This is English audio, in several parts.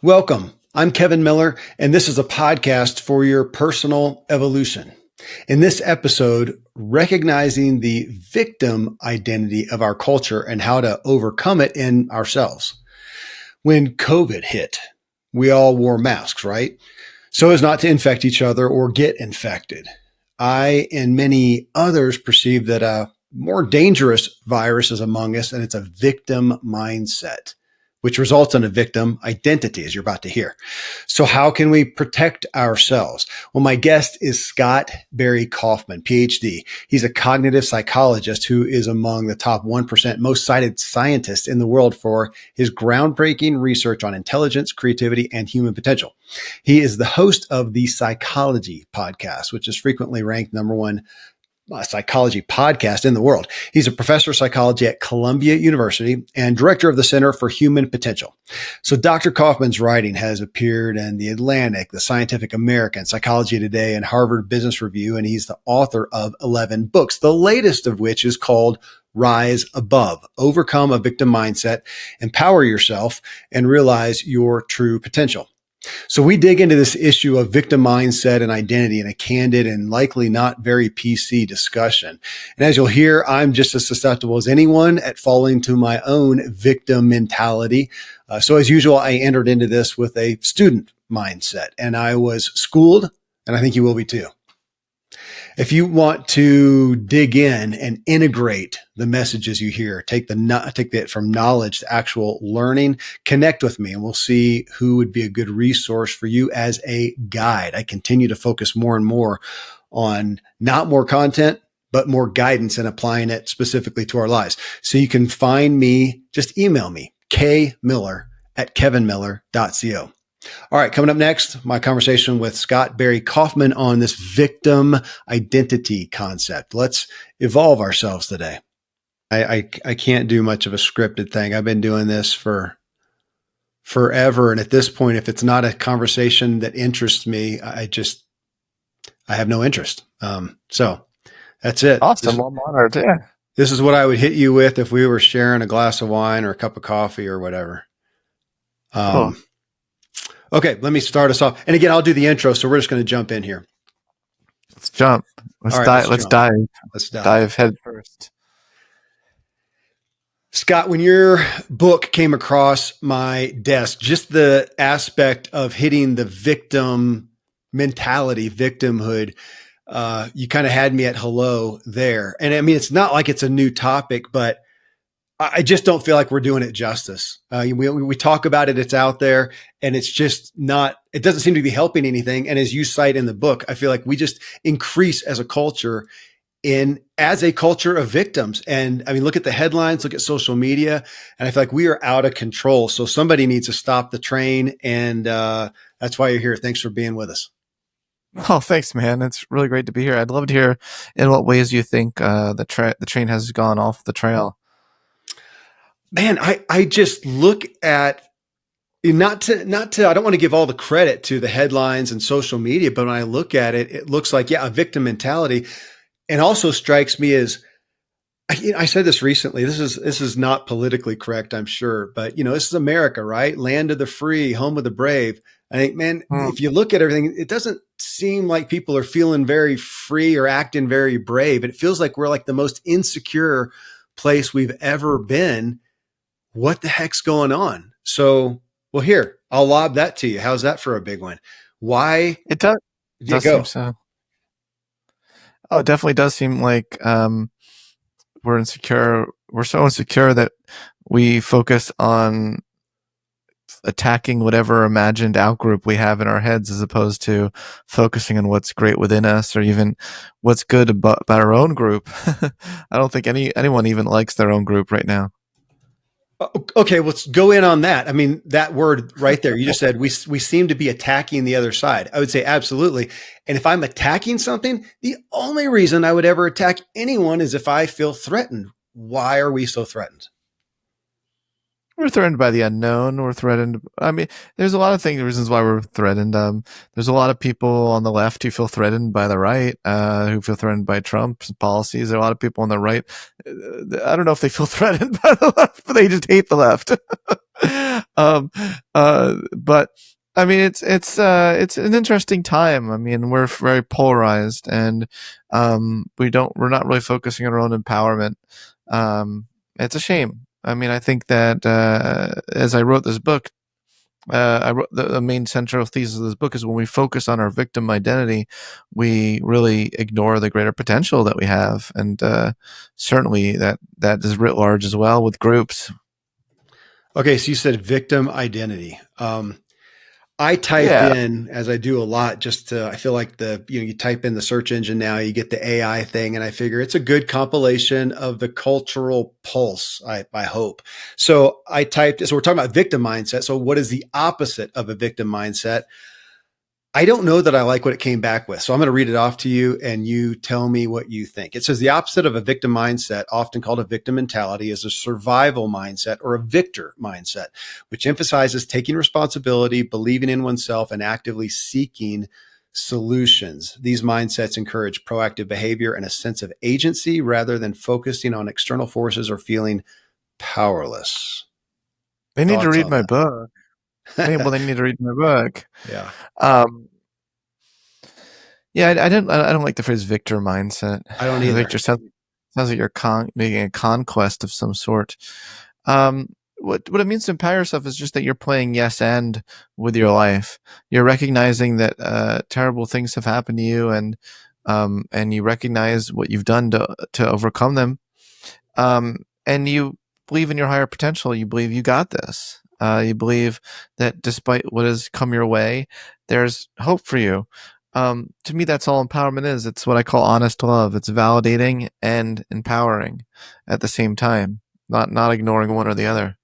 Welcome. I'm Kevin Miller, and this is a podcast for your personal evolution. In this episode, recognizing the victim identity of our culture and how to overcome it in ourselves. When COVID hit, we all wore masks, right? So as not to infect each other or get infected. I and many others perceive that a more dangerous virus is among us, and it's a victim mindset, which results in a victim identity, as you're about to hear. So how can we protect ourselves? Well, my guest is Scott Barry Kaufman, Ph.D. He's a cognitive psychologist who is among the top 1% most cited scientists in the world for his groundbreaking research on intelligence, creativity, and human potential. He is the host of the Psychology podcast, which is frequently ranked number one psychology podcast in the world. He's a professor of psychology at Columbia University and director of the Center for Human Potential. So Dr. Kaufman's writing has appeared in The Atlantic, The Scientific American, Psychology Today, and Harvard Business Review, and he's the author of 11 books, the latest of which is called Rise Above, Overcome a Victim Mindset, Empower Yourself, and Realize Your True Potential. So we dig into this issue of victim mindset and identity in a candid and likely not very PC discussion. And as you'll hear, I'm just as susceptible as anyone at falling to my own victim mentality. So as usual, I entered into this with a student mindset, and I was schooled, and I think you will be too. If you want to dig in and integrate the messages you hear, take it from knowledge to actual learning, connect with me and we'll see who would be a good resource for you as a guide. I continue to focus more and more on not more content, but more guidance and applying it specifically to our lives. So you can find me, just email me, kmiller@kevinmiller.co. All right, coming up next, my conversation with Scott Barry Kaufman on this victim identity concept. Let's evolve ourselves today. I can't do much of a scripted thing. I've been doing this for forever. And at this point, if it's not a conversation that interests me, I have no interest. So that's it. Awesome. I'm honored. Yeah. This is what I would hit you with if we were sharing a glass of wine or a cup of coffee or whatever. Cool. Okay, let me start us off. And again, I'll do the intro, so we're just going to jump in here. Let's jump. Let's dive head first. Scott, when your book came across my desk, just the aspect of hitting the victim mentality, victimhood, you kind of had me at hello there. And I mean, it's not like it's a new topic, but I just don't feel like we're doing it justice. We talk about it, it's out there, and it's just not, it doesn't seem to be helping anything. And as you cite in the book, I feel like we just increase as a culture of victims. And I mean, look at the headlines, look at social media, and I feel like we are out of control. So somebody needs to stop the train. And that's why you're here. Thanks for being with us. Oh, thanks, man. It's really great to be here. I'd love to hear in what ways you think the train has gone off the trail. Man, I just look at not to I don't want to give all the credit to the headlines and social media, but when I look at it, it looks like, a victim mentality, and also strikes me as, I said this recently, this is not politically correct, I'm sure, but this is America, right? Land of the free, home of the brave. I think, man, if you look at everything, it doesn't seem like people are feeling very free or acting very brave. It feels like we're like the most insecure place we've ever been. What the heck's going on? So, well, here, I'll lob that to you. How's that for a big one? Why? It does seem so. Oh, it definitely does seem like we're insecure. We're so insecure that we focus on attacking whatever imagined outgroup we have in our heads, as opposed to focusing on what's great within us, or even what's good about our own group. I don't think anyone even likes their own group right now. Okay, let's go in on that. I mean, that word right there, you just said we seem to be attacking the other side. I would say absolutely. And if I'm attacking something, the only reason I would ever attack anyone is if I feel threatened. Why are we so threatened? We're threatened by the unknown. We're threatened. I mean, there's a lot of reasons why we're threatened. There's a lot of people on the left who feel threatened by the right, who feel threatened by Trump's policies. There are a lot of people on the right. I don't know if they feel threatened by the left, but they just hate the left. But I mean, it's an interesting time. I mean, we're very polarized, and we're not really focusing on our own empowerment. It's a shame. I mean, I think that as I wrote this book, I wrote the main central thesis of this book is when we focus on our victim identity, we really ignore the greater potential that we have, and certainly that is writ large as well with groups. Okay, so you said victim identity. I typed Yeah, in, as I do a lot, just to, I feel like you type in the search engine now, you get the AI thing, and I figure it's a good compilation of the cultural pulse, I hope. So so we're talking about victim mindset. So what is the opposite of a victim mindset? I don't know that I like what it came back with. So I'm going to read it off to you and you tell me what you think. It says the opposite of a victim mindset, often called a victim mentality, is a survival mindset or a victor mindset, which emphasizes taking responsibility, believing in oneself, and actively seeking solutions. These mindsets encourage proactive behavior and a sense of agency rather than focusing on external forces or feeling powerless. they need to Thoughts read on my book. They need to read my book. Yeah, Um, yeah, I don't like the phrase victor mindset. I don't either. Victor sounds like you're making a conquest of some sort. What it means to empower yourself is just that you're playing yes and with your life. You're recognizing that terrible things have happened to you, and you recognize what you've done to overcome them. And you believe in your higher potential. You believe you got this. You believe that despite what has come your way, there's hope for you. To me, that's all empowerment is. It's what I call honest love. It's validating and empowering at the same time, not ignoring one or the other.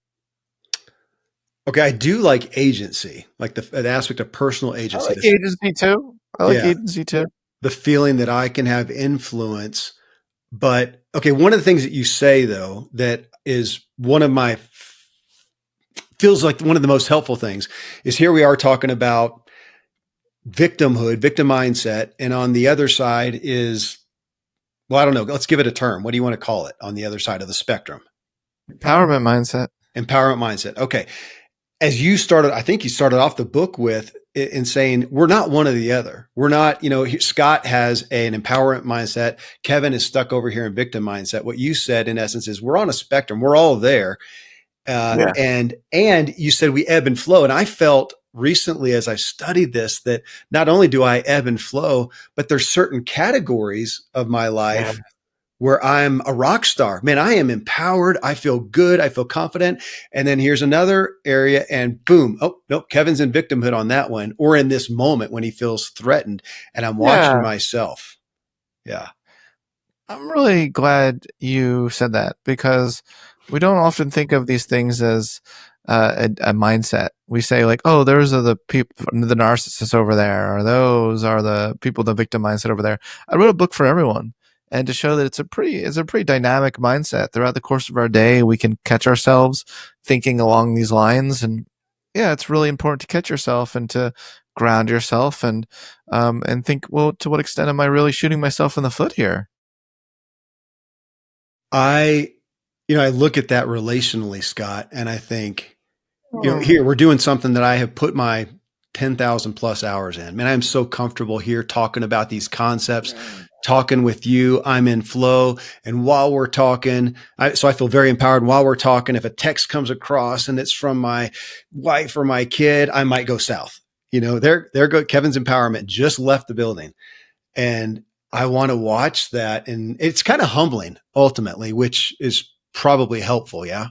Okay, I do like agency, like the aspect of personal I agency. like agency too. I like Yeah, agency too. the feeling that I can have influence. But okay, one of the things that you say though that is one of my feels like one of the most helpful things is here we are talking about victimhood, victim mindset, and on the other side is well, I don't know. Let's give it a term. What do you want to call it on the other side of the spectrum? Empowerment mindset. Empowerment mindset. Okay. As you started, I think you started off the book with in saying we're not one or the other. We're not, Scott has an empowerment mindset. Kevin is stuck over here in victim mindset. What you said in essence is we're on a spectrum. We're all there. Yeah. And you said we ebb and flow. And I felt recently as I studied this that not only do I ebb and flow, but there's certain categories of my Yeah. life where I'm a rock star. Man, I am empowered. I feel good. I feel confident. And then here's another area and boom. Oh, nope. Kevin's in victimhood on that one or in this moment when he feels threatened and I'm watching Yeah. myself. Yeah. I'm really glad you said that because we don't often think of these things as a mindset. We say like, "Oh, those are the people, the narcissists over there, or those are the people, the victim mindset over there." I wrote a book for everyone, and to show that it's a pretty dynamic mindset. Throughout the course of our day, we can catch ourselves thinking along these lines, and yeah, it's really important to catch yourself and to ground yourself and think, well, to what extent am I really shooting myself in the foot here? I, I look at that relationally, Scott, and I think, Hmm. here we're doing something that I have put my 10,000 plus hours in. Man, I'm so comfortable here talking about these concepts, talking with you. I'm in flow. And while we're talking, so I feel very empowered. While we're talking, if a text comes across and it's from my wife or my kid, I might go south. There go Kevin's empowerment just left the building. And I want to watch that. And it's kind of humbling ultimately, which is probably helpful. Yeah.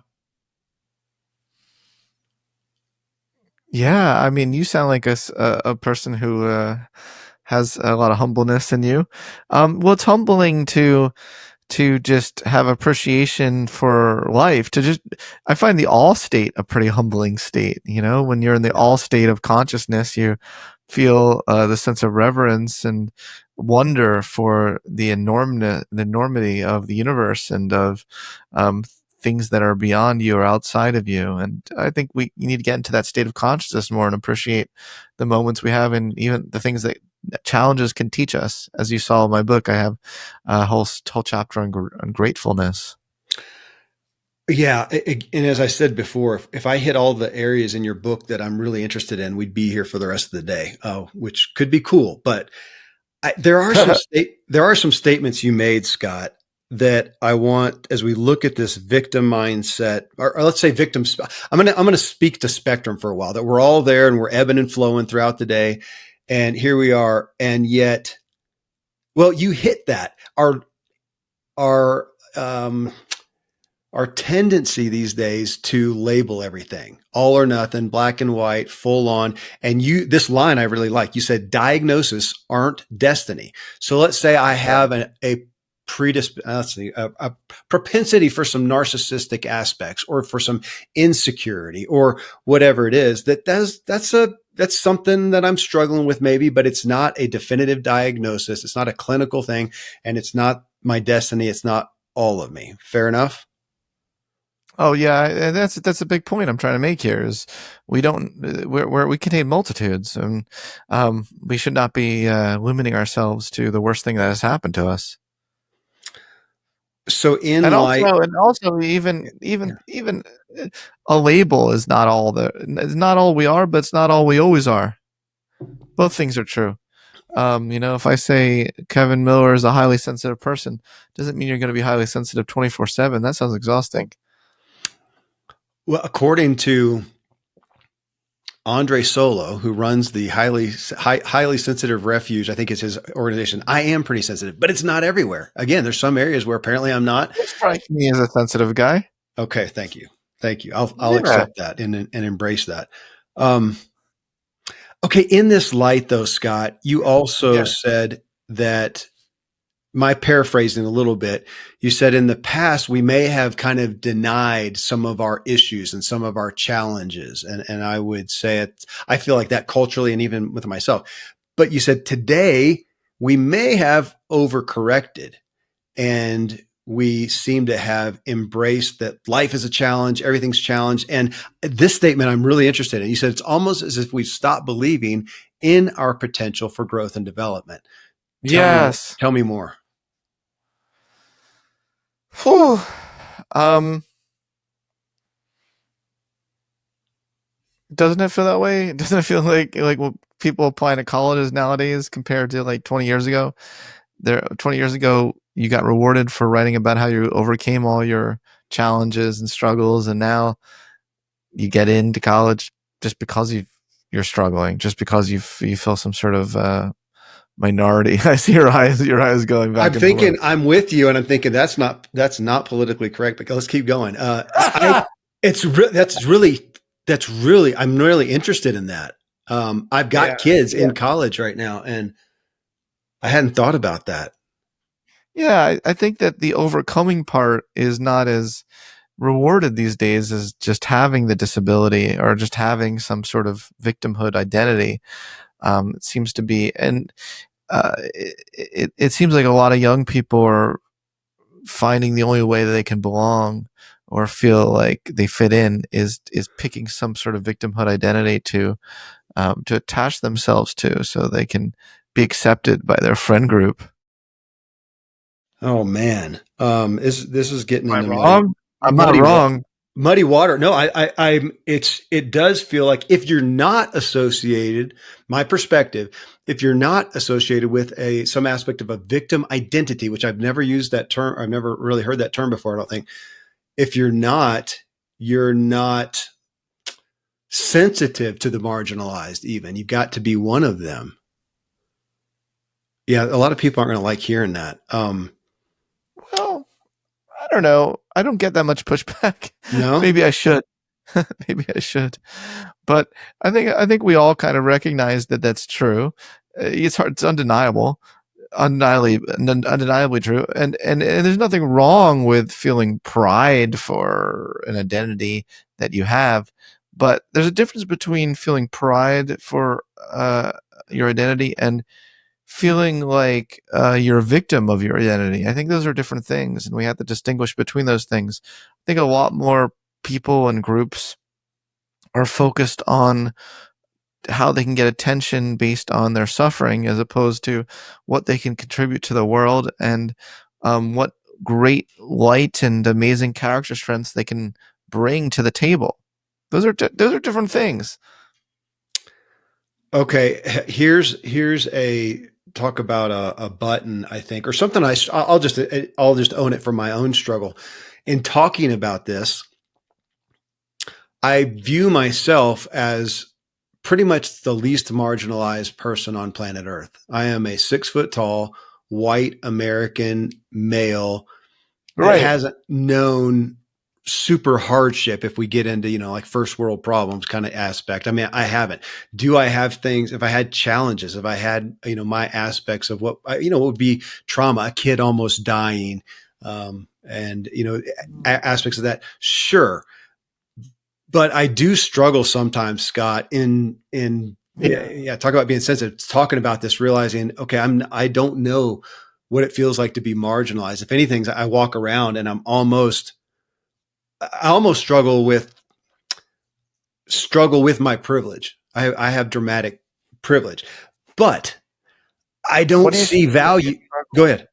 Yeah, I mean, you sound like a person who has a lot of humbleness in you. Well, it's humbling to just have appreciation for life. I find the all state a pretty humbling state. You know, when you're in the Yeah. all state of consciousness, you feel the sense of reverence and wonder for the enormity of the universe and of um, things that are beyond you or outside of you. And I think you need to get into that state of consciousness more and appreciate the moments we have and even the things that challenges can teach us. As you saw in my book, I have a whole chapter on gratefulness. Yeah, and as I said before, if I hit all the areas in your book that I'm really interested in, we'd be here for the rest of the day, which could be cool. But there are some statements you made, Scott, that I want as we look at this victim mindset, or let's say victim. I'm gonna speak to spectrum for a while. That we're all there and we're ebbing and flowing throughout the day, and here we are, and yet, well, you hit that. Our our tendency these days to label everything all or nothing, black and white, full on. And this line I really like. You said diagnosis aren't destiny. So let's say I have a propensity for some narcissistic aspects or for some insecurity or whatever it is. That's something that I'm struggling with maybe, but it's not a definitive diagnosis. It's not a clinical thing, and it's not my destiny. It's not all of me. Fair enough? Oh yeah, and that's a big point I'm trying to make here. Is we don't we contain multitudes, and we should not be limiting ourselves to the worst thing that has happened to us. So and also even a label is not all it's not all we are, but it's not all we always are. Both things are true. If I say Kevin Miller is a highly sensitive person, doesn't mean you're going to be highly sensitive 24/7. That sounds exhausting. Well, according to Andre Solo, who runs the highly sensitive refuge, I think it's his organization. I am pretty sensitive, but it's not everywhere. Again, there's some areas where apparently I'm not. You strike me as a sensitive guy. Okay, thank you. I'll accept that and embrace that. Okay, in this light, though, Scott, you also said that, my paraphrasing a little bit, you said in the past we may have kind of denied some of our issues and some of our challenges. And I would say I feel like that culturally and even with myself. But you said today we may have overcorrected and we seem to have embraced that life is a challenge, everything's challenged. And this statement I'm really interested in. You said it's almost as if we've stopped believing in our potential for growth and development. Tell me more. Whew. Doesn't it feel that way? Doesn't it feel like what people applying to colleges nowadays compared to like 20 years ago? 20 years ago, you got rewarded for writing about how you overcame all your challenges and struggles, and now you get into college just because you're struggling, just because you feel some sort of minority. I see your eyes going back. I'm thinking forth. I'm with you, and I'm thinking that's not politically correct. But let's keep going. That's really I'm really interested in that. I've got kids in college right now, and I hadn't thought about that. Yeah, I think that the overcoming part is not as rewarded these days as just having the disability or just having some sort of victimhood identity. It seems to be, and it seems like a lot of young people are finding the only way that they can belong or feel like they fit in is picking some sort of victimhood identity to attach themselves to, so they can be accepted by their friend group. Oh man, this is getting into wrong. I'm not wrong. Muddy water. No, it does feel like if you're not associated, my perspective, if you're not associated with some aspect of a victim identity, which I've never used that term, I've never really heard that term before, I don't think. If you're not sensitive to the marginalized, even. You've got to be one of them. Yeah, a lot of people aren't going to like hearing that. Well, I don't know. I don't get that much pushback. No? Maybe I should. Maybe I should. But I think we all kind of recognize that that's true. It's hard. It's undeniably true. And there's nothing wrong with feeling pride for an identity that you have. But there's a difference between feeling pride for your identity and feeling like you're a victim of your identity. I think those are different things, and we have to distinguish between those things. I think a lot more people and groups are focused on how they can get attention based on their suffering as opposed to what they can contribute to the world and what great light and amazing character strengths they can bring to the table. Those are different things. Okay, here's a talk about a button, I think, or something. I'll just own it for my own struggle. In talking about this, I view myself as pretty much the least marginalized person on planet Earth. I am a 6 foot tall, white American male that Right. hasn't known super hardship if we get into, like first world problems kind of aspect. I mean, I haven't. Do I have things, if I had challenges, if I had, my aspects of what, would be trauma, a kid almost dying, and, aspects of that? Sure. But I do struggle sometimes, Scott, talk about being sensitive, talking about this, realizing, okay, I don't know what it feels like to be marginalized. If anything, I walk around and I almost struggle with my privilege. I have dramatic privilege, but I don't see value. Go ahead.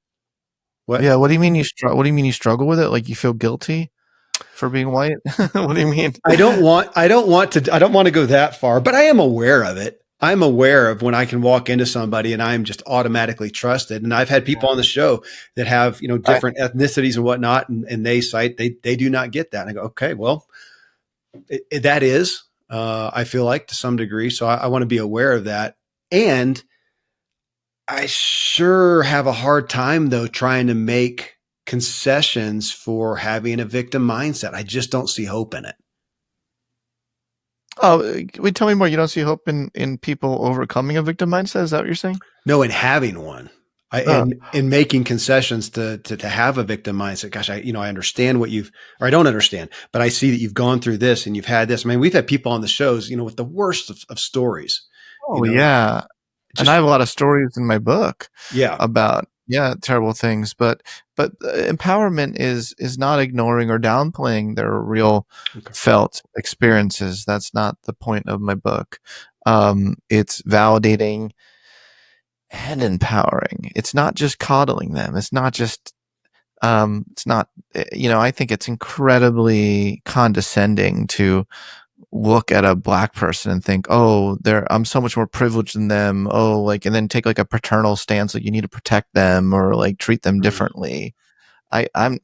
What? Yeah. What do you mean what do you mean you struggle with it? Like you feel guilty for being white? What do you mean? I don't want to go that far, but I am aware of it. I'm aware of when I can walk into somebody and I'm just automatically trusted. And I've had people on the show that have, different ethnicities and whatnot, and they cite, they do not get that. And I go, okay, well, that is, I feel like to some degree. So I want to be aware of that. And I sure have a hard time though, trying to make concessions for having a victim mindset. I just don't see hope in it. Oh, wait, tell me more. You don't see hope in people overcoming a victim mindset? Is that what you're saying? No, in having one. In making concessions to have a victim mindset. Gosh, I understand I don't understand, but I see that you've gone through this and you've had this. I mean, we've had people on the shows, with the worst of stories. Oh, yeah. And I have a lot of stories in my book about terrible things, but empowerment is not ignoring or downplaying their real felt experiences. That's not the point of my book. It's validating and empowering. It's not just coddling them. It's not just it's not, I think it's incredibly condescending to look at a black person and think, oh, I'm so much more privileged than them. Oh, and then take a paternal stance, like you need to protect them or treat them differently. I'm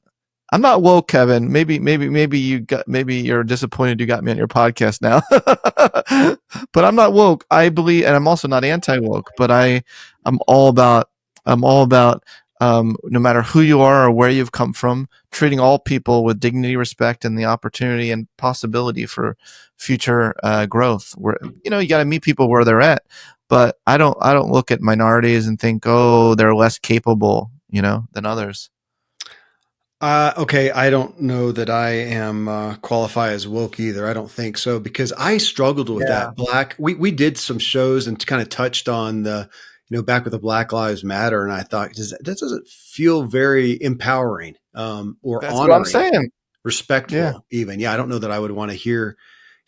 not woke, Kevin. Maybe you're disappointed you got me on your podcast now, but I'm not woke. I believe, and I'm also not anti-woke, but I'm all about, no matter who you are or where you've come from, treating all people with dignity, respect, and the opportunity and possibility for future growth. Where you got to meet people where they're at, but I don't look at minorities and think, oh, they're less capable, than others. Okay, I don't know that I am qualify as woke either. I don't think so, because I struggled with that. We did some shows and kind of touched on the, back with the Black Lives Matter, and I thought that doesn't feel very empowering or That's honoring, what I'm saying. respectful even. Yeah, I don't know that I would want to hear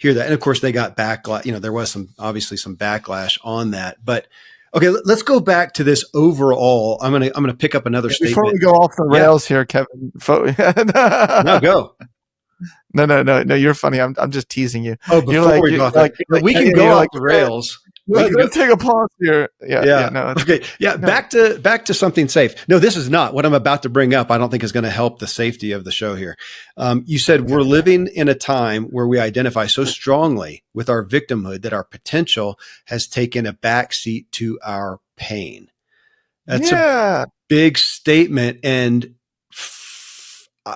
that. And of course, they got backlash. There was obviously some backlash on that, but. Okay, let's go back to this overall. I'm gonna pick up another statement. Before we go off the rails here, Kevin. No, go. No, you're funny. I'm just teasing you. Oh, before we go off we can go off the rails. Let's take a pause here. Yeah. No, okay. Yeah. No. Back to something safe. No, this is not what I'm about to bring up. I don't think is going to help the safety of the show here. You said we're living in a time where we identify so strongly with our victimhood that our potential has taken a backseat to our pain. That's a big statement. And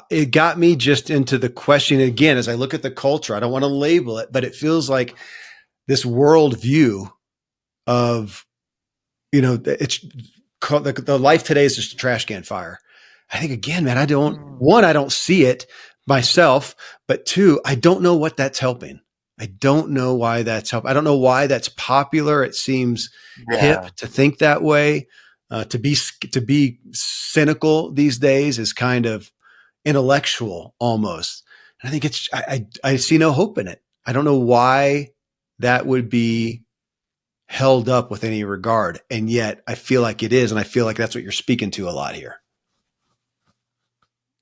it got me just into the question again, as I look at the culture. I don't want to label it, but it feels like this worldview of, it's called the life today is just a trash can fire. I think again, man, I don't see it myself, but two, I don't know what that's helping. I don't know why that's helping. I don't know why that's popular. It seems hip to think that way. To be cynical these days is kind of intellectual almost. And I think I see no hope in it. I don't know why that would be held up with any regard. And yet I feel like it is. And I feel like that's what you're speaking to a lot here.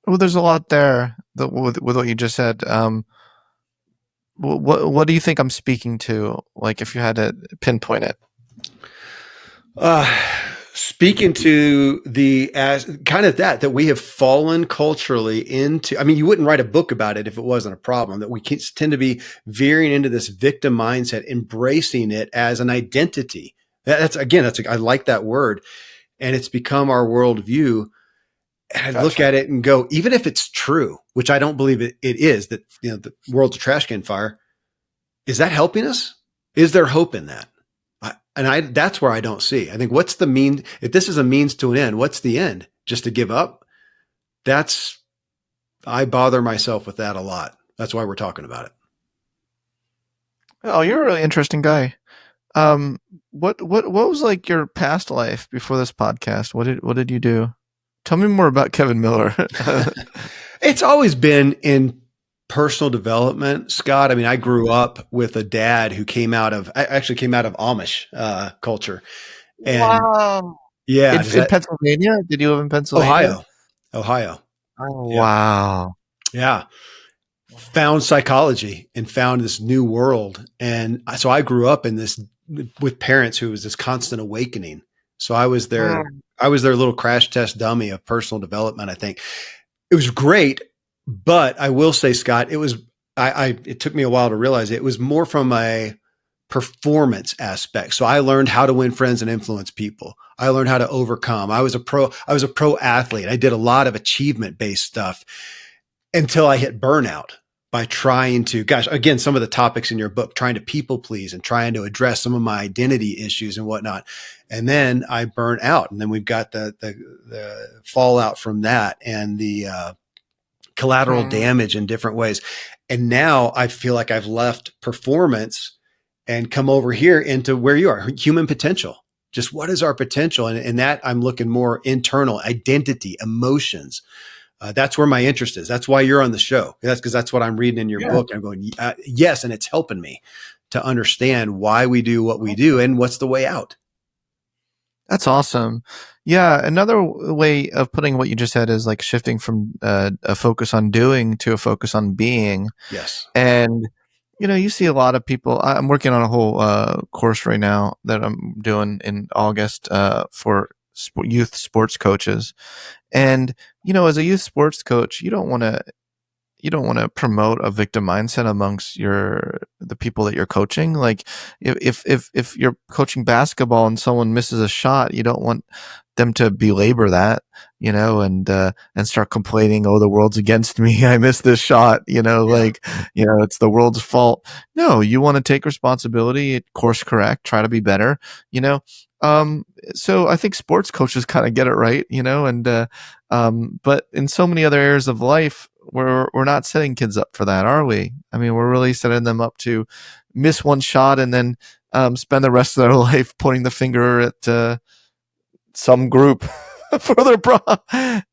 Well, there's a lot there with what you just said. What do you think I'm speaking to? Like, if you had to pinpoint it. Uh, Speaking to the as kind of that we have fallen culturally into. I mean, you wouldn't write a book about it if it wasn't a problem. That we tend to be veering into this victim mindset, embracing it as an identity. That's again, I like that word, and it's become our worldview. And I look Gotcha. at it and go, even if it's true, which I don't believe it is, that the world's a trash can fire. Is that helping us? Is there hope in that? That's where I don't see. I think what's the mean? If this is a means to an end, what's the end? Just to give up? I bother myself with that a lot. That's why we're talking about it. Oh, you're a really interesting guy. Um, what was like your past life before this podcast? What did you do? Tell me more about Kevin Miller. It's always been in personal development, Scott. I mean, I grew up with a dad who actually came out of Amish culture, and Wow. yeah, In Pennsylvania? Did you live in Pennsylvania? Ohio, Ohio, Oh, yeah, wow. yeah. Found psychology and found this new world, and so I grew up in this with parents who was this constant awakening. So Mm. I was their little crash test dummy of personal development. I think it was great, but I will say, Scott, it took me a while to realize it was more from a performance aspect. So I learned how to win friends and influence people. I learned how to overcome. I was a pro athlete. I did a lot of achievement based stuff until I hit burnout by trying to, gosh, again, some of the topics in your book, trying to people please and trying to address some of my identity issues and whatnot. And then I burn out. And then we've got the fallout from that and the collateral Mm. damage in different ways. And now I feel like I've left performance and come over here into where you are, human potential. Just what is our potential? And that I'm looking more internal, identity, emotions. That's where my interest is. That's why you're on the show. That's because that's what I'm reading in your Yeah. book. I'm going, yes, and it's helping me to understand why we do what we do and what's the way out. That's awesome. Yeah, another way of putting what you just said is like shifting from a focus on doing to a focus on being. Yes. And you see a lot of people. I'm working on a whole course right now that I'm doing in August for youth sports coaches. And as a youth sports coach, you don't want to promote a victim mindset amongst the people that you're coaching. Like if you're coaching basketball and someone misses a shot, you don't want them to belabor that, and start complaining, oh, the world's against me. I missed this shot, Yeah. it's the world's fault. No, you want to take responsibility, course correct, try to be better, you know. Um, so I think sports coaches kind of get it right, but in so many other areas of life, we're not setting kids up for that, are we? I mean, we're really setting them up to miss one shot and then spend the rest of their life pointing the finger at some group for their problem.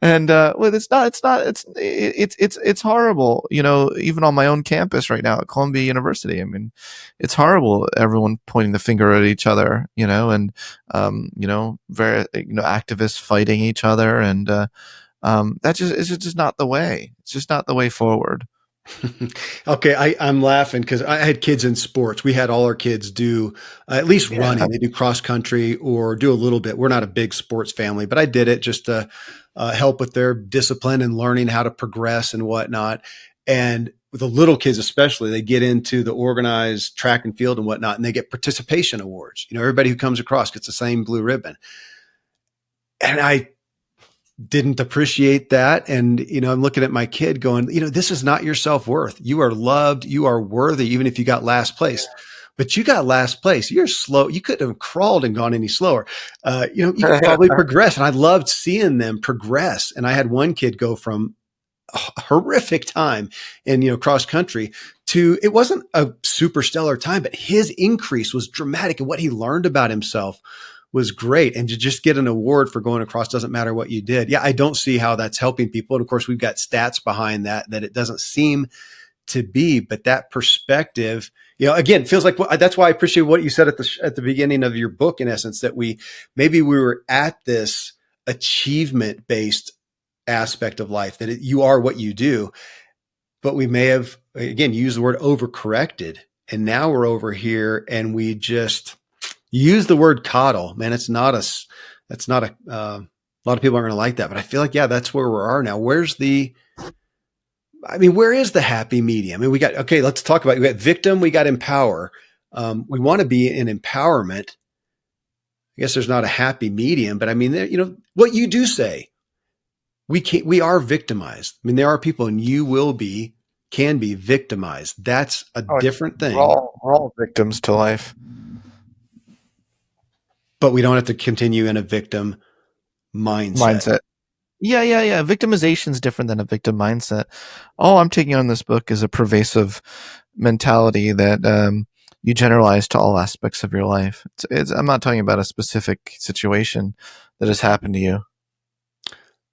And well, it's horrible. Even on my own campus right now at Columbia University, I mean, it's horrible. Everyone pointing the finger at each other, and very activists fighting each other, and that is just not the way. It's just not the way forward. Okay, I'm laughing because I had kids in sports. We had all our kids do at least Yeah. running. They do cross country or do a little bit. We're not a big sports family, but I did it just to help with their discipline and learning how to progress and whatnot. And with the little kids, especially, they get into the organized track and field and whatnot, and they get participation awards. Everybody who comes across gets the same blue ribbon. And I didn't appreciate that. And, I'm looking at my kid going, this is not your self-worth. You are loved. You are worthy, even if you got last place. But you got last place. You're slow. You couldn't have crawled and gone any slower. You could probably progress. And I loved seeing them progress. And I had one kid go from a horrific time in, cross country to, it wasn't a super stellar time, but his increase was dramatic. And what he learned about himself was great. And to just get an award for going across, doesn't matter what you did. Yeah, I don't see how that's helping people. And of course, we've got stats behind that it doesn't seem to be, but that perspective, again, feels like that's why I appreciate what you said at the beginning of your book, in essence, that maybe we were at this achievement based aspect of life, that you are what you do. But we may have, again, used the word overcorrected. And now we're over here and we just use the word coddle. Man, that's not a lot of people aren't going to like that. But I feel like, yeah, that's where we are now. Where is the happy medium? I mean, let's talk about, we got victim, we got empower. We want to be in empowerment. I guess there's not a happy medium, but I mean, what you do say, we are victimized. I mean, there are people, and can be victimized. That's a different thing. We're all victims to life. But we don't have to continue in a victim mindset. Yeah. Victimization is different than a victim mindset. All I'm taking on this book is a pervasive mentality that you generalize to all aspects of your life. I'm not talking about a specific situation that has happened to you.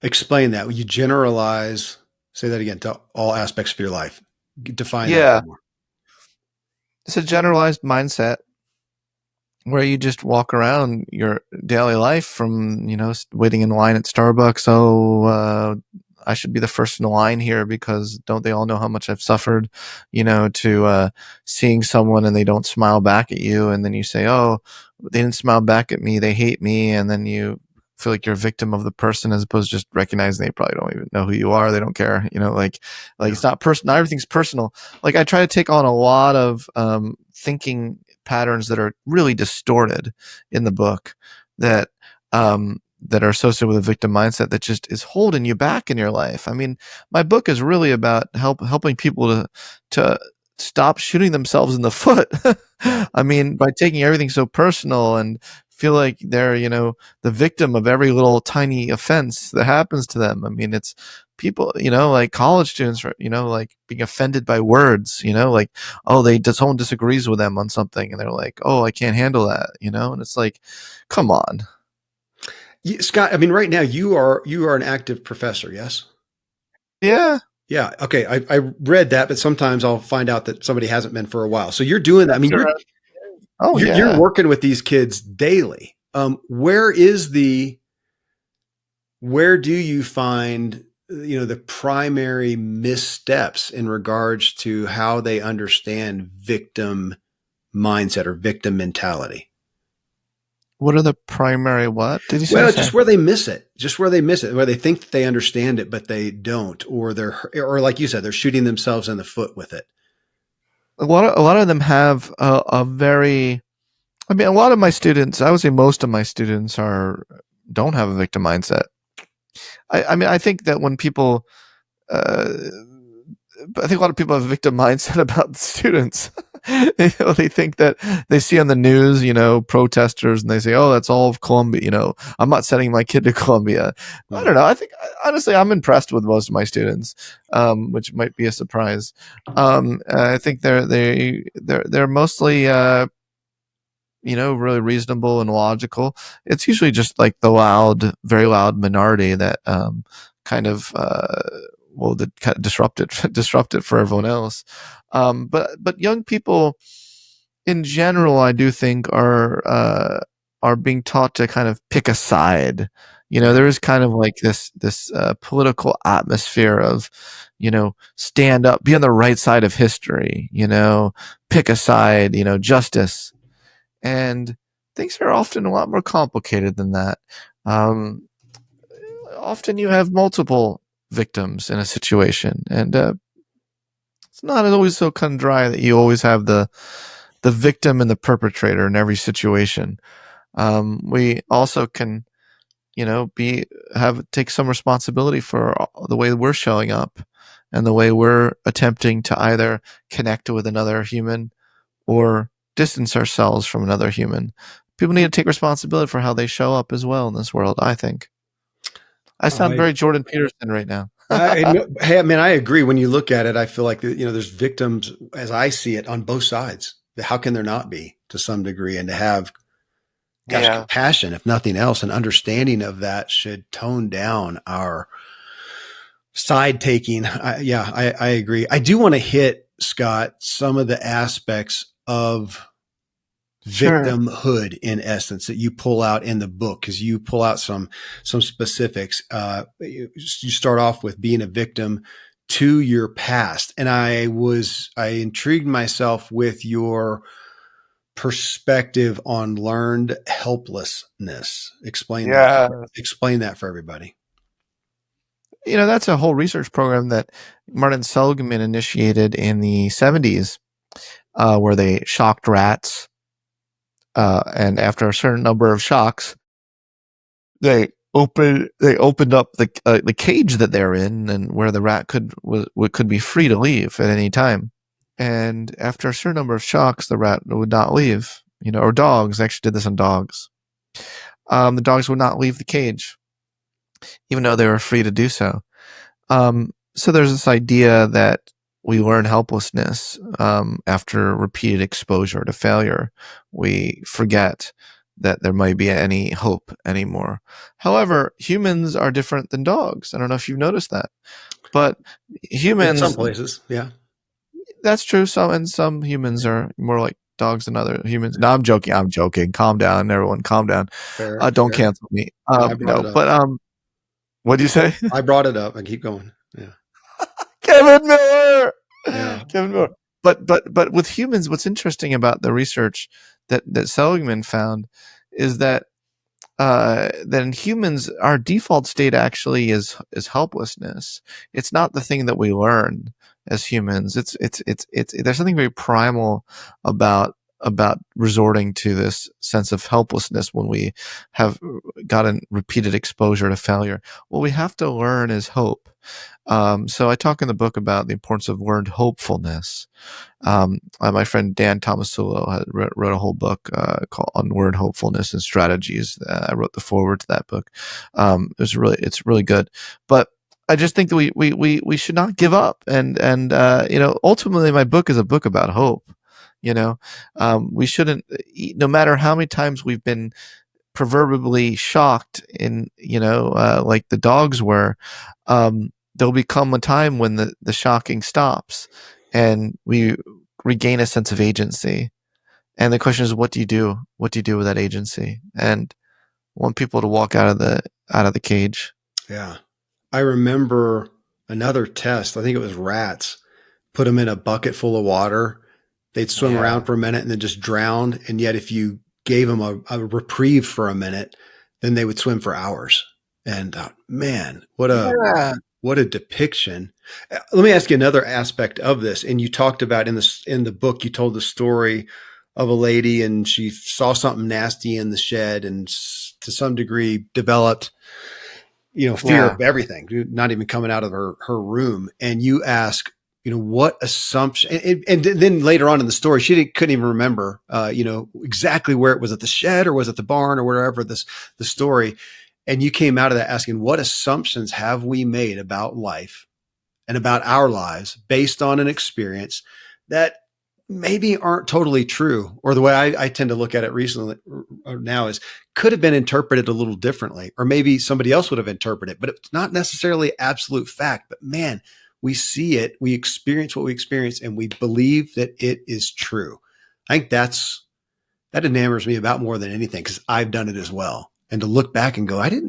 Explain that. You generalize, say that again, to all aspects of your life. Define that more. It's a generalized mindset where you just walk around your daily life from, waiting in line at Starbucks. I should be the first in line here because don't they all know how much I've suffered, to seeing someone and they don't smile back at you. And then you say, oh, they didn't smile back at me. They hate me. And then you feel like you're a victim of the person as opposed to just recognizing they probably don't even know who you are. They don't care, it's not personal. Everything's personal. Like I try to take on a lot of thinking patterns that are really distorted in the book that are associated with a victim mindset that just is holding you back in your life. I mean, my book is really about helping people to stop shooting themselves in the foot. I mean, by taking everything so personal and feel like they're, the victim of every little tiny offense that happens to them. I mean, it's people, like college students, like being offended by words, like, oh, someone disagrees with them on something and they're like, oh, I can't handle that, and it's like, come on. Scott, I mean, right now you are an active professor, yes? Yeah. Yeah. Okay. I read that, but sometimes I'll find out that somebody hasn't been for a while. So you're doing that. I mean, you're working with these kids daily. Where do you find, the primary missteps in regards to how they understand victim mindset or victim mentality? What are the primary what? Did you say? Well, just where they miss it. Where they think that they understand it, but they don't, or like you said, they're shooting themselves in the foot with it. A lot of them have a very, I mean, a lot of my students, I would say most of my students don't have a victim mindset. I mean, I think that when people, I think a lot of people have a victim mindset about the students. They think that they see on the news, protesters, and they say, "Oh, that's all of Columbia." I'm not sending my kid to Columbia. I don't know. I think honestly, I'm impressed with most of my students, which might be a surprise. I think they're mostly, really reasonable and logical. It's usually just like the very loud minority that kind of disrupt it for everyone else. But young people in general, I do think are being taught to kind of pick a side. There is kind of like this political atmosphere of, stand up, be on the right side of history, pick a side, justice. And things are often a lot more complicated than that. Often you have multiple victims in a situation, and it's not always so cut and dry that you always have the victim and the perpetrator in every situation. We also can, take some responsibility for the way we're showing up and the way we're attempting to either connect with another human or distance ourselves from another human. People need to take responsibility for how they show up as well in this world, I think. I sound very Jordan Peterson right now. Hey, I mean, I agree. When you look at it, I feel like, there's victims, as I see it, on both sides. How can there not be, to some degree? And to have compassion, if nothing else, and understanding of that should tone down our side taking. I agree. I do want to hit, Scott, some of the aspects of Sure. victimhood in essence that you pull out in the book, because you pull out some specifics. You start off with being a victim to your past, and I intrigued myself with your perspective on learned helplessness. Explain that for everybody. That's a whole research program that Martin Seligman initiated in the 70s, where they shocked rats. And after a certain number of shocks, they opened up the cage that they're in, and where the rat could be free to leave at any time. And after a certain number of shocks, the rat would not leave. Or dogs. They actually did this on dogs. The dogs would not leave the cage, even though they were free to do so. So there's this idea that we learn helplessness after repeated exposure to failure. We forget that there might be any hope anymore. However, humans are different than dogs. I don't know if you've noticed that, but humans, in some places, yeah, that's true. Some humans are more like dogs than other humans. No, I'm joking. Calm down, everyone. Calm down. Fair. Don't cancel me. I brought it up. But what'd you say? I brought it up and keep going. Yeah. Kevin Miller. Yeah. Kevin Miller. But with humans, what's interesting about the research that Seligman found is that in humans, our default state actually is helplessness. It's not the thing that we learn as humans. It's there's something very primal about resorting to this sense of helplessness when we have gotten repeated exposure to failure. What we have to learn is hope. So I talk in the book about the importance of learned hopefulness. My friend Dan Tomasulo wrote a whole book called on learned hopefulness and strategies. I wrote the foreword to that book. It's really good. But I just think that we should not give up. And ultimately, my book is a book about hope. We shouldn't, no matter how many times we've been proverbially shocked like the dogs were, there'll become a time when the shocking stops and we regain a sense of agency. And the question is, what do you do? What do you do with that agency? And I want people to walk out of the cage. Yeah. I remember another test. I think it was rats. Put them in a bucket full of water. They'd swim around for a minute and then just drown. And yet if you gave them a reprieve for a minute, then they would swim for hours. And man, what a depiction. Let me ask you another aspect of this. And you talked about in the book, you told the story of a lady and she saw something nasty in the shed and to some degree developed, fear of everything, not even coming out of her room. And you ask, what assumption, and then later on in the story, she couldn't even remember, exactly where it was, at the shed or was it the barn or wherever the story. And you came out of that asking, what assumptions have we made about life and about our lives based on an experience that maybe aren't totally true? Or the way I tend to look at it recently now is could have been interpreted a little differently, or maybe somebody else would have interpreted it, but it's not necessarily absolute fact. But man, we see it, we experience what we experience, and we believe that it is true. I think that enamors me about more than anything, because I've done it as well. And to look back and go, it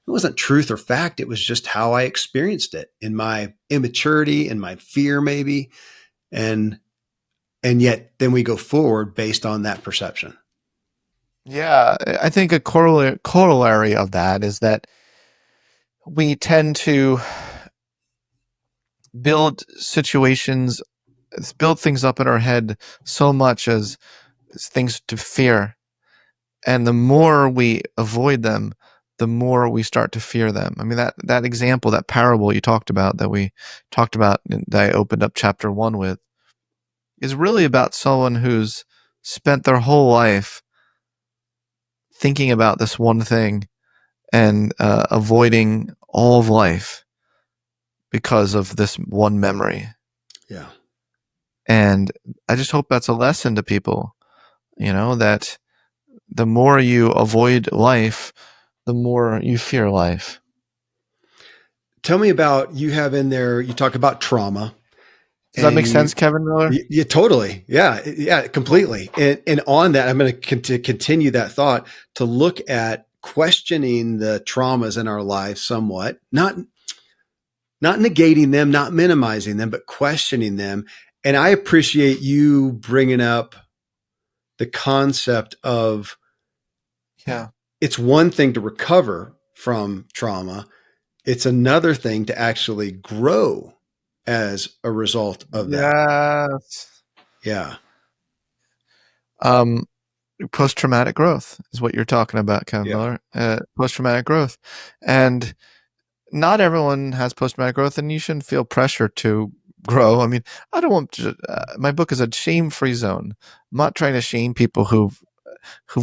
wasn't truth or fact. It was just how I experienced it in my immaturity and my fear maybe. And yet then we go forward based on that perception. Yeah. I think a corollary of that is that we tend to build things up in our head so much as things to fear. And the more we avoid them, the more we start to fear them. I mean, that example, that parable you talked about, that I opened up chapter 1 with, is really about someone who's spent their whole life thinking about this one thing and avoiding all of life because of this one memory. Yeah. And I just hope that's a lesson to people, that the more you avoid life, the more you fear life. Tell me about, you have in there, you talk about trauma, Does that make sense, Kevin Miller? Yeah, totally. Yeah, completely. And on that, I'm going to continue that thought to look at questioning the traumas in our life somewhat, not negating them, not minimizing them, but questioning them. And I appreciate you bringing up the concept of, it's one thing to recover from trauma. It's another thing to actually grow as a result of that. Yeah. Post-traumatic growth is what you're talking about, Kevin Miller. Post-traumatic growth. And not everyone has post-traumatic growth, and you shouldn't feel pressure to grow. I mean, I don't want to, my book is a shame-free zone. I'm not trying to shame people who've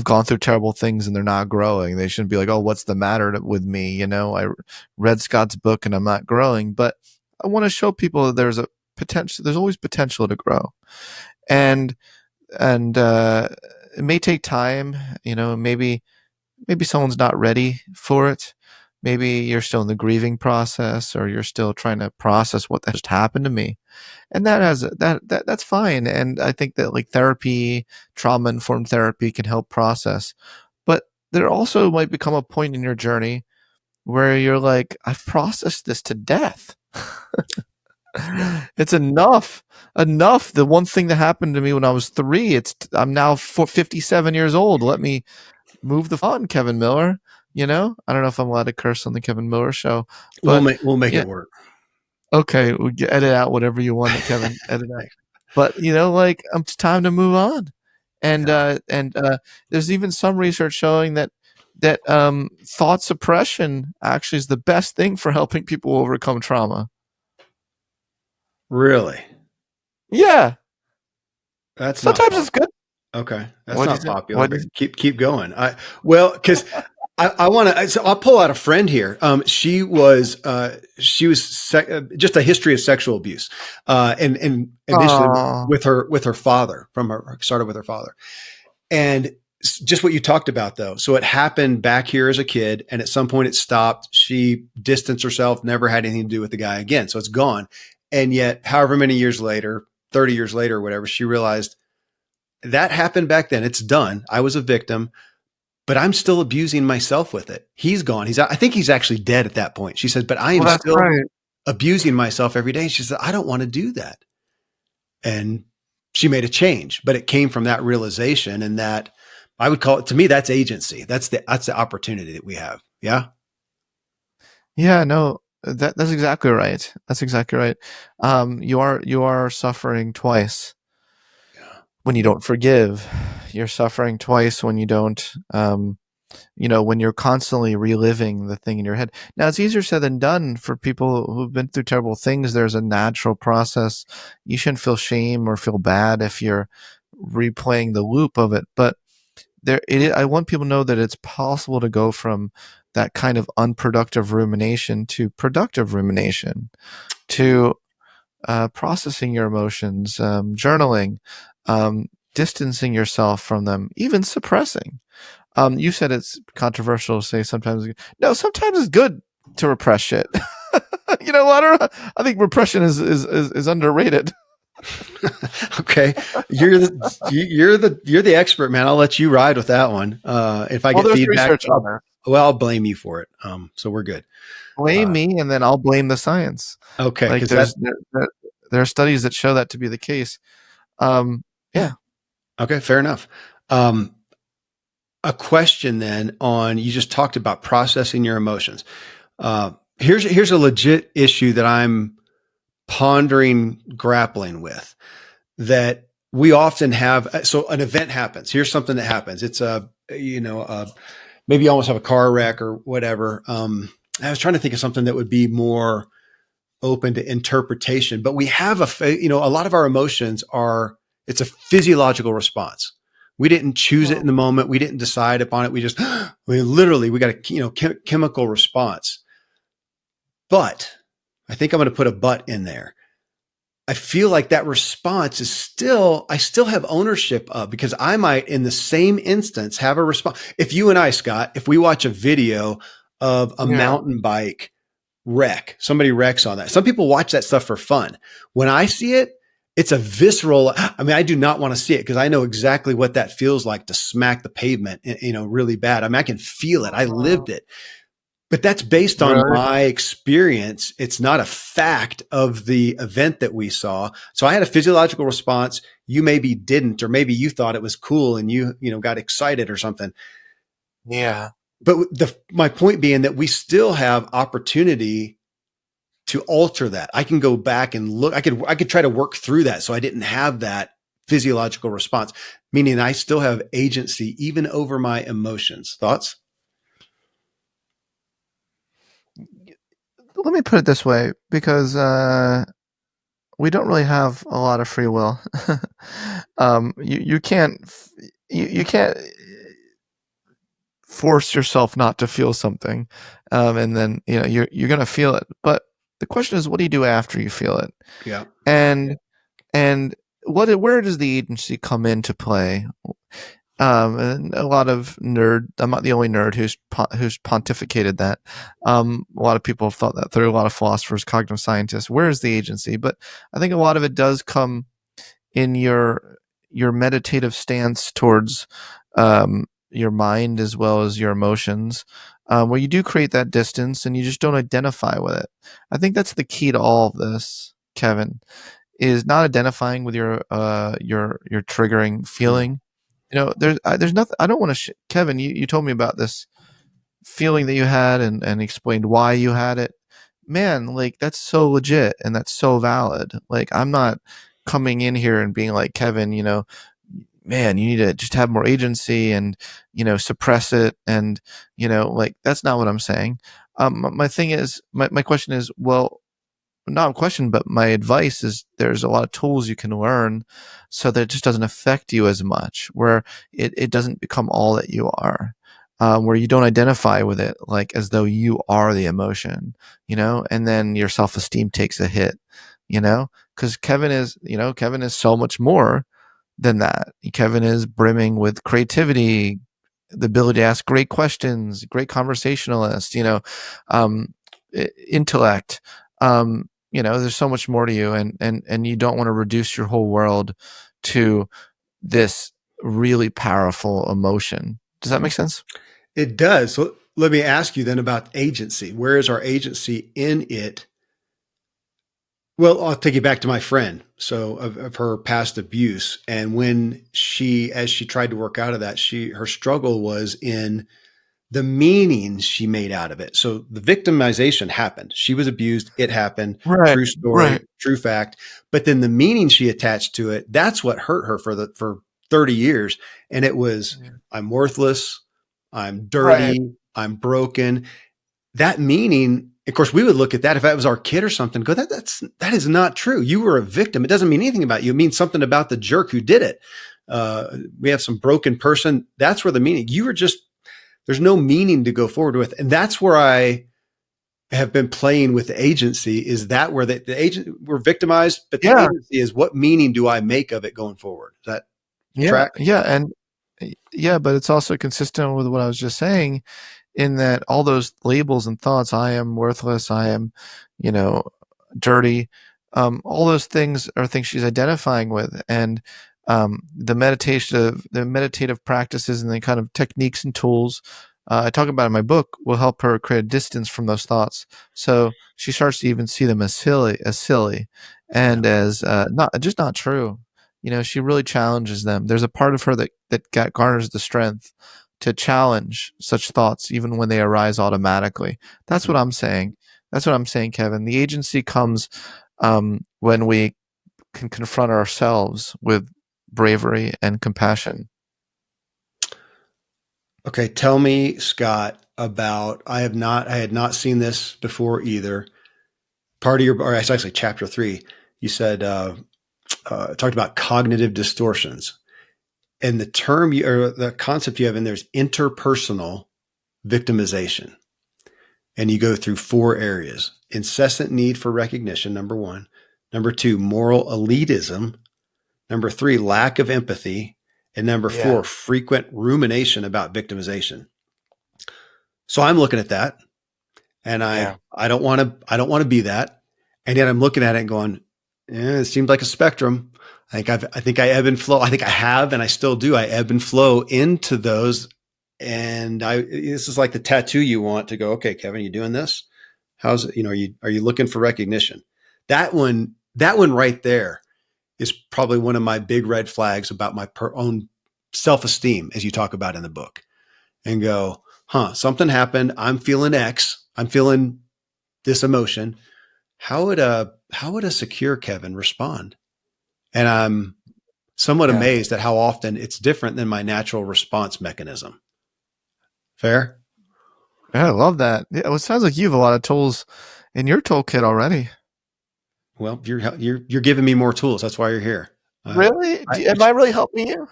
gone through terrible things and they're not growing. They shouldn't be like, oh, what's the matter with me? You know, I read Scott's book and I'm not growing, but I want to show people that there's a potential, there's always potential to grow. And it may take time, you know, maybe someone's not ready for it. Maybe you're still in the grieving process, or you're still trying to process what just happened to me. And that's fine. And I think that like therapy, trauma-informed therapy can help process. But there also might become a point in your journey where you're like, I've processed this to death. It's enough. The one thing that happened to me when I was 3, I'm now 57 years old. Let me move the on, Kevin Miller. You know, I don't know if I'm allowed to curse on the Kevin Miller show, but we'll make it work. Okay, we'll edit out whatever you want, Kevin. Edit out. But you know, like it's time to move on. And there's even some research showing that thought suppression actually is the best thing for helping people overcome trauma. Really? Yeah. That's sometimes it's good. Okay, that's not popular. Keep going. I want to. So I'll pull out a friend here. She was just a history of sexual abuse, and initially with her father. Started with her father, and just what you talked about though. So it happened back here as a kid, and at some point it stopped. She distanced herself, never had anything to do with the guy again. So it's gone. And yet, however many years later, 30 years later, or whatever, she realized that happened back then. It's done. I was a victim, but I'm still abusing myself with it. He's gone. I think he's actually dead at that point. She said, but I am still abusing myself every day. She said, I don't want to do that. And she made a change, but it came from that realization, and that I would call it, to me, that's agency. That's the opportunity that we have. Yeah. Yeah, no, that's exactly right. That's exactly right. You are suffering twice. When you don't forgive, you're suffering twice when you don't, when you're constantly reliving the thing in your head. Now, it's easier said than done for people who've been through terrible things. There's a natural process. You shouldn't feel shame or feel bad if you're replaying the loop of it. But I want people to know that it's possible to go from that kind of unproductive rumination to productive rumination, to processing your emotions, journaling, distancing yourself from them, even suppressing. You said it's controversial to say sometimes. No, sometimes it's good to repress shit. You know, I think repression is underrated. Okay, you're the expert, man. I'll let you ride with that one. If I get feedback, I'll blame you for it. So we're good. Blame me, and then I'll blame the science. Okay, like there are studies that show that to be the case. Yeah. Okay, fair enough. A question then on, you just talked about processing your emotions. Here's a legit issue that I'm pondering, grappling with, that we often have. So an event happens. Here's something that happens. It's maybe you almost have a car wreck or whatever. I was trying to think of something that would be more open to interpretation, but we have a lot of our emotions it's a physiological response. We didn't choose it in the moment. We didn't decide upon it. We got a chemical response. But I think I'm going to put a but in there. I feel like that response I still have ownership of, because I might in the same instance have a response. If you and I, Scott, if we watch a video of a mountain bike wreck, somebody wrecks on that. Some people watch that stuff for fun. When I see it, it's a visceral. I mean, I do not want to see it because I know exactly what that feels like to smack the pavement, really bad. I mean, I can feel it. I lived it. But that's based on Really? my experience. It's not a fact of the event that we saw. So I had a physiological response. You maybe didn't, or maybe you thought it was cool and you got excited or something. Yeah. But my point being that we still have opportunity to alter that. I can go back and look. I could try to work through that so I didn't have that physiological response, meaning I still have agency even over my emotions. Thoughts? Let me put it this way, because we don't really have a lot of free will. You can't you can't force yourself not to feel something, and then you're gonna feel it. But the question is, what do you do after you feel it? Yeah. And and where does the agency come into play? And a lot of nerd. I'm not the only nerd who's pontificated that. A lot of people have thought that through. A lot of philosophers, cognitive scientists. Where is the agency? But I think a lot of it does come in your meditative stance towards your mind as well as your emotions, where you do create that distance and you just don't identify with it. I think that's the key to all of this, Kevin, is not identifying with your triggering Mm. feeling. There's nothing. I don't want to. Kevin, you told me about this feeling that you had and explained why you had it. Man, like that's so legit and that's so valid. Like I'm not coming in here and being like, Kevin, man, you need to just have more agency and suppress it, and like that's not what I'm saying. My thing is, my question is, well, not a question, but my advice is there's a lot of tools you can learn so that it just doesn't affect you as much, where it doesn't become all that you are, where you don't identify with it like as though you are the emotion, and then your self-esteem takes a hit, because Kevin is so much more than that. Kevin is brimming with creativity, the ability to ask great questions, great conversationalist, um, intellect. There's so much more to you, and you don't want to reduce your whole world to this really powerful emotion. Does that make sense? It does. So let me ask you then about agency. Where is our agency in it? Well, I'll take you back to my friend. So of her past abuse. And as she tried to work out of that, her struggle was in the meaning she made out of it. So the victimization happened. She was abused. It happened. Right, True right. story, true fact. But then the meaning she attached to it, that's what hurt her for 30 years. And it was, Yeah. I'm worthless. I'm Right. dirty. I'm broken. That meaning, of course, we would look at that if that was our kid or something, go, that is not true. You were a victim. It doesn't mean anything about you. It means something about the jerk who did it. We have some broken person. That's where the meaning, there's no meaning to go forward with. And that's where I have been playing with the agency. Is that where the agent, we're victimized, but the Yeah. agency is, what meaning do I make of it going forward? Does that Yeah. track? Yeah. And yeah, but it's also consistent with what I was just saying, in that all those labels and thoughts, I am worthless, I am, you know, dirty, all those things are things she's identifying with. And the meditative practices and the kind of techniques and tools I talk about in my book will help her create a distance from those thoughts. So she starts to even see them as silly, Yeah. and as not true. She really challenges them. There's a part of her that garners the strength to challenge such thoughts even when they arise automatically. That's what I'm saying. That's what I'm saying, Kevin. The agency comes when we can confront ourselves with bravery and compassion. Okay. Tell me, Scott, about, I had not seen this before either. Part of or it's actually chapter 3. You said, talked about cognitive distortions, and the term or the concept you have in there is interpersonal victimization. And you go through 4 areas: incessant need for recognition, number 1; number 2, moral elitism; number 3, lack of empathy; and number 4, Yeah. frequent rumination about victimization. So I'm looking at that, and Yeah. I don't want to be that. And yet I'm looking at it and going, Yeah, it seemed like a spectrum. I think I ebb and flow. I think I have, and I still do. I ebb and flow into those. And this is like the tattoo you want to go, okay, Kevin, you doing this? How's it? Are you looking for recognition? That one right there is probably one of my big red flags about my own self-esteem, as you talk about in the book, and go, something happened. I'm feeling X. I'm feeling this emotion. How would a secure Kevin respond? And I'm somewhat amazed at how often it's different than my natural response mechanism. Fair? Yeah, I love that. Yeah, well, it sounds like you have a lot of tools in your toolkit already. Well, you're giving me more tools. That's why you're here. Really? Am I really helping you?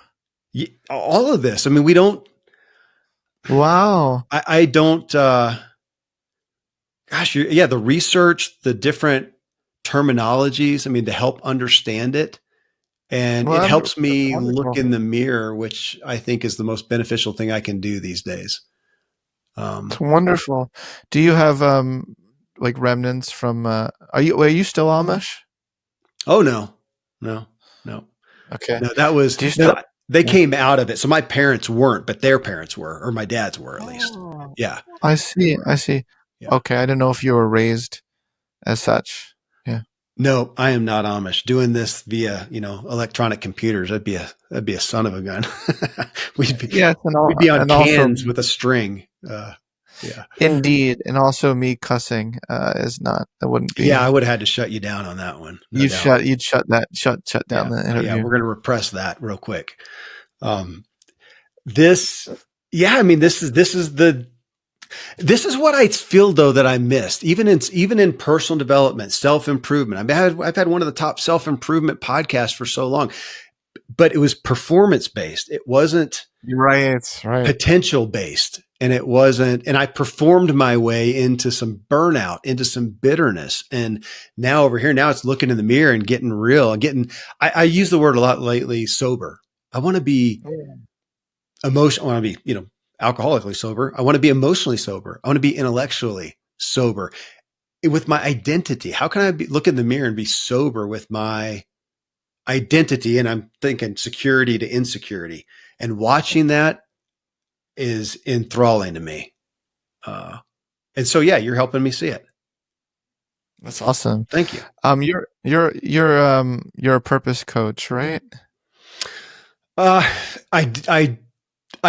All of this. I mean, we don't. Wow. I don't. Gosh, the research, the different terminologies. I mean, to help understand it, and it helps me look in the mirror, which I think is the most beneficial thing I can do these days. It's wonderful. Do you have like remnants from? Are you still Amish? Oh no. Okay. No, that was they came out of it. So my parents weren't, but their parents were, or my dad's were at least. Yeah. I see. Yeah. Okay, I didn't know if you were raised as such. Yeah. No, I am not Amish. Doing this via, electronic computers, that'd be a son of a gun. we'd be on cans with a string. Yeah. Indeed, and also me cussing is not. That wouldn't be. Yeah, I would have had to shut you down on that one. You'd shut down the interview. Yeah, we're going to repress that real quick. This is what I feel though that I missed, even in personal development, self-improvement. I've had one of the top self-improvement podcasts for so long, but it was performance-based. It wasn't potential-based, and it wasn't, and I performed my way into some burnout, into some bitterness. And now over here, now it's looking in the mirror and getting real and I use the word a lot lately, sober. I want to be emotional. I want to be, alcoholically sober. I want to be emotionally sober. I want to be intellectually sober with my identity. How can I look in the mirror and be sober with my identity? And I'm thinking security to insecurity, and watching that is enthralling to me. And so, yeah, you're helping me see it. That's awesome. Thank you. You're a purpose coach, right? I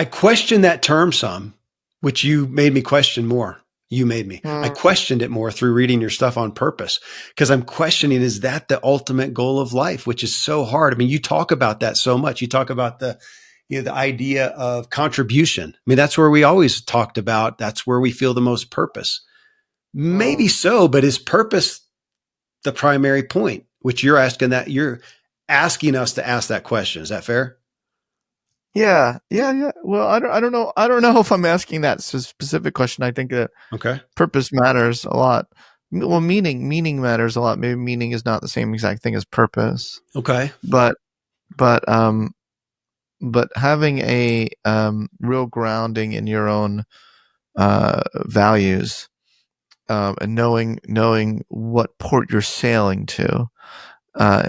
question that term some, which you made me question more. You made me. I questioned it more through reading your stuff on purpose, because I'm questioning, is that the ultimate goal of life, which is so hard? I mean, you talk about that so much. You talk about the idea of contribution. I mean, that's where we always talked about. That's where we feel the most purpose. Maybe so, but is purpose the primary point, which you're asking us to ask that question? Is that fair? Yeah. Well, I don't know. I don't know if I'm asking that specific question. I think that purpose matters a lot. Well, meaning matters a lot. Maybe meaning is not the same exact thing as purpose. Okay. But having a real grounding in your own values, and knowing what port you're sailing to,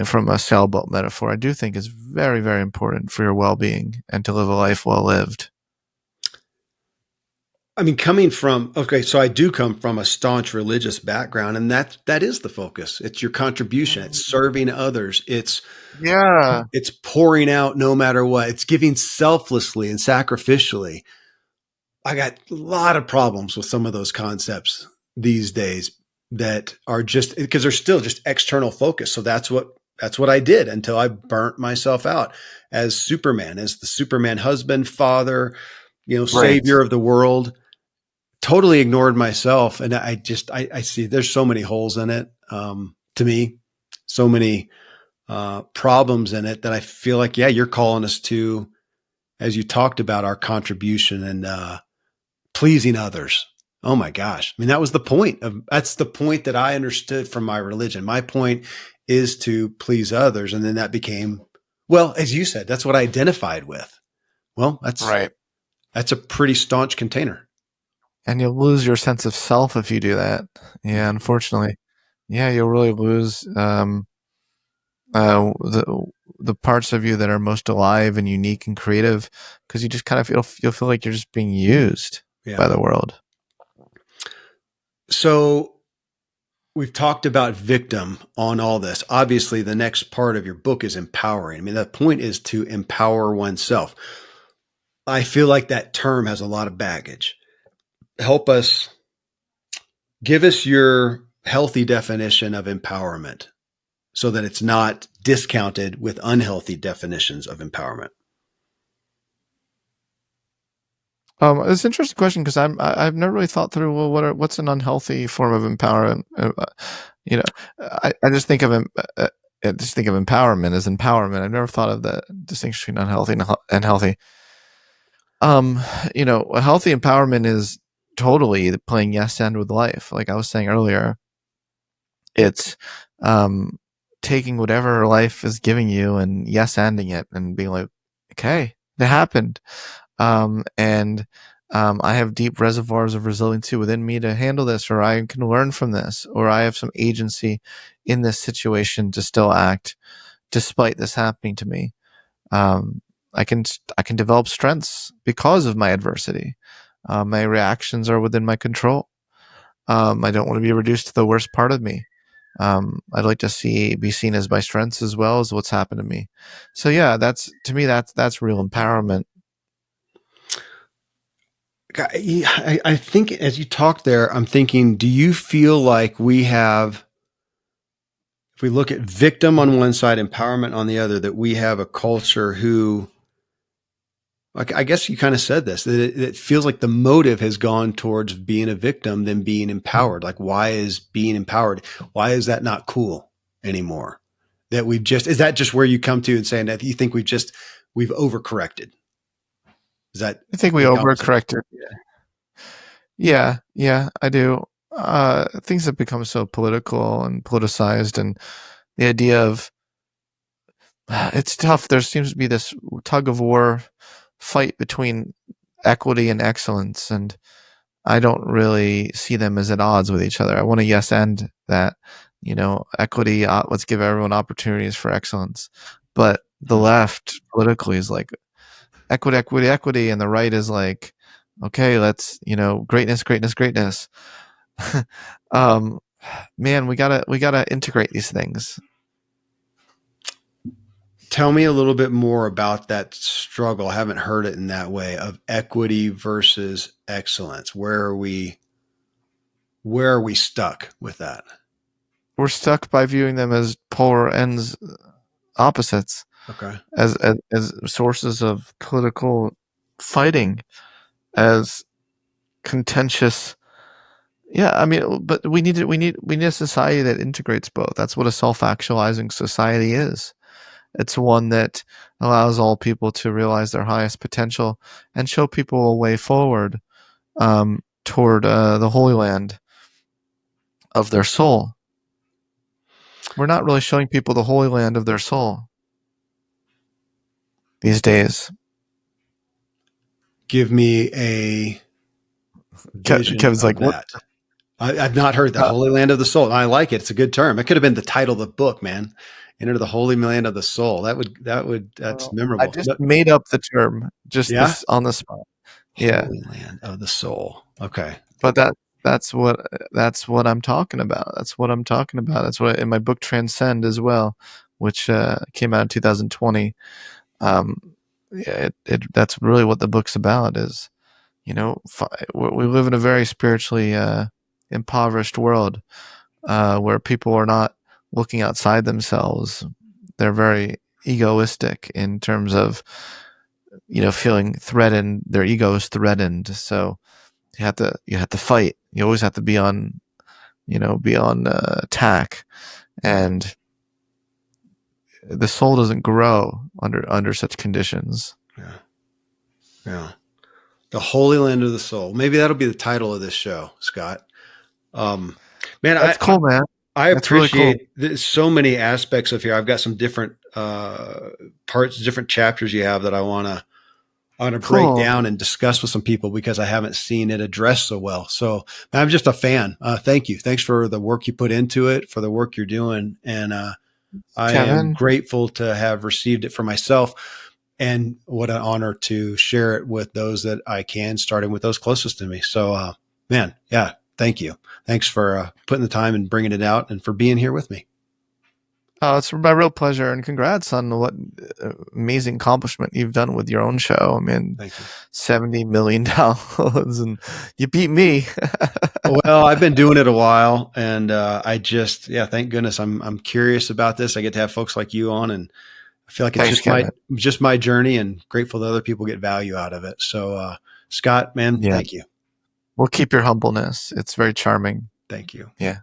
from a sailboat metaphor, I do think is very, very important for your well-being and to live a life well lived. I mean, so I do come from a staunch religious background, and that is the focus. It's your contribution. It's serving others. It's pouring out no matter what. It's giving selflessly and sacrificially. I got a lot of problems with some of those concepts these days that are just because they're still just external focus. So that's what I did until I burnt myself out as Superman, as the Superman husband, father, savior of the world. Totally ignored myself. And I see there's so many holes in it, to me, so many problems in it that I feel like, you're calling us to, as you talked about, our contribution and pleasing others. Oh my gosh. I mean, that's the point that I understood from my religion. My point is to please others. And then that became, well, as you said, that's what I identified with. Well, that's right. That's a pretty staunch container. And you'll lose your sense of self if you do that. Yeah, unfortunately. Yeah, you'll really lose the parts of you that are most alive and unique and creative, because you just kind of you'll feel like you're just being used by the world. So we've talked about victim on all this. Obviously, the next part of your book is empowering. I mean, the point is to empower oneself. I feel like that term has a lot of baggage. Help us, give us your healthy definition of empowerment so that it's not discounted with unhealthy definitions of empowerment. It's an interesting question because I've never really thought through, well, what's an unhealthy form of empowerment? I just think of empowerment as empowerment. I've never thought of the distinction between unhealthy and healthy. A healthy empowerment is totally playing yes and with life. Like I was saying earlier, it's taking whatever life is giving you and yes anding it and being like, okay, it happened. I have deep reservoirs of resiliency within me to handle this, or I can learn from this, or I have some agency in this situation to still act despite this happening to me. I can develop strengths because of my adversity. My reactions are within my control. I don't want to be reduced to the worst part of me. I'd like to be seen as my strengths as well as what's happened to me. So yeah, that's real empowerment. I think as you talk there, I'm thinking, do you feel like we have, if we look at victim on one side, empowerment on the other, that we have a culture who, like, I guess you kind of said this, that it feels like the motive has gone towards being a victim than being empowered. Like, why is being empowered? Why is that not cool anymore? That is that just where you come to and saying that you think we've overcorrected? Is that? I think we overcorrected. Yeah, I do. Things have become so political and politicized, and the idea of it's tough. There seems to be this tug of war fight between equity and excellence, and I don't really see them as at odds with each other. I want to yes and that, equity. Let's give everyone opportunities for excellence, but the left politically is like equity, equity, equity, and the right is like, okay, let's greatness, greatness, greatness. Man, we gotta integrate these things. Tell me a little bit more about that struggle. I haven't heard it in that way, of equity versus excellence. Where are we stuck with that? We're stuck by viewing them as polar ends, opposites. Okay. As sources of political fighting, as contentious. Yeah, I mean, but we need a society that integrates both. That's what a self-actualizing society is. It's one that allows all people to realize their highest potential and show people a way forward toward the Holy Land of their soul. We're not really showing people the Holy Land of their soul these days. Give me a vision Kevin's of like, that. I've not heard the Holy Land of the Soul. I like it. It's a good term. It could have been the title of the book, man. Enter the Holy Land of the Soul. That's memorable. I just made up the term this on the spot. Holy Land of the Soul. Okay. But that's what I'm talking about. That's what in my book Transcend as well, which came out in 2020. That's really what the book's about is, we live in a very spiritually impoverished world where people are not looking outside themselves. They're very egoistic in terms of, feeling threatened. Their ego is threatened. So you have to fight. You always have to be on attack, and the soul doesn't grow under such conditions. Yeah. The Holy Land of the Soul. Maybe that'll be the title of this show, Scott. Man, that's cool, man. I appreciate really cool. So many aspects of here. I've got some different parts, different chapters you have that I want to break down and discuss with some people because I haven't seen it addressed so well. So I'm just a fan. Thank you. Thanks for the work you put into it, for the work you're doing. And I am Kevin. grateful to have received it for myself, and what an honor to share it with those that I can, starting with those closest to me. So, man, yeah, thank you. Thanks for putting the time and bringing it out, and for being here with me. Oh, it's my real pleasure, and congrats on what amazing accomplishment you've done with your own show. I mean, Thank you. $70 million, and you beat me. Well, I've been doing it a while, and thank goodness I'm curious about this. I get to have folks like you on, and I feel like it's just my journey, and grateful that other people get value out of it. So, Scott, man, thank you. We'll keep your humbleness. It's very charming. Thank you. Yeah.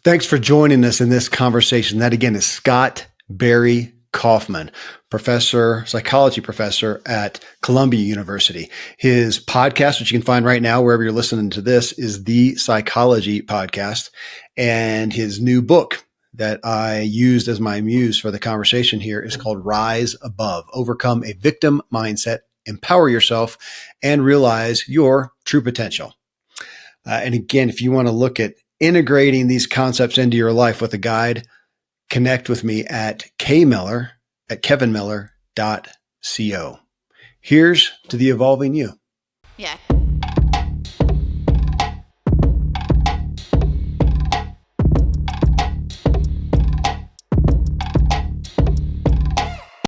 Thanks for joining us in this conversation. That again is Scott Barry Kaufman, psychology professor at Columbia University. His podcast, which you can find right now wherever you're listening to this, is the Psychology Podcast. And his new book that I used as my muse for the conversation here is called Rise Above: Overcome a Victim Mindset, Empower Yourself, and Realize Your True Potential. And again, if you want to look at integrating these concepts into your life with a guide, connect with me at kevinmiller.co. Here's to the evolving you.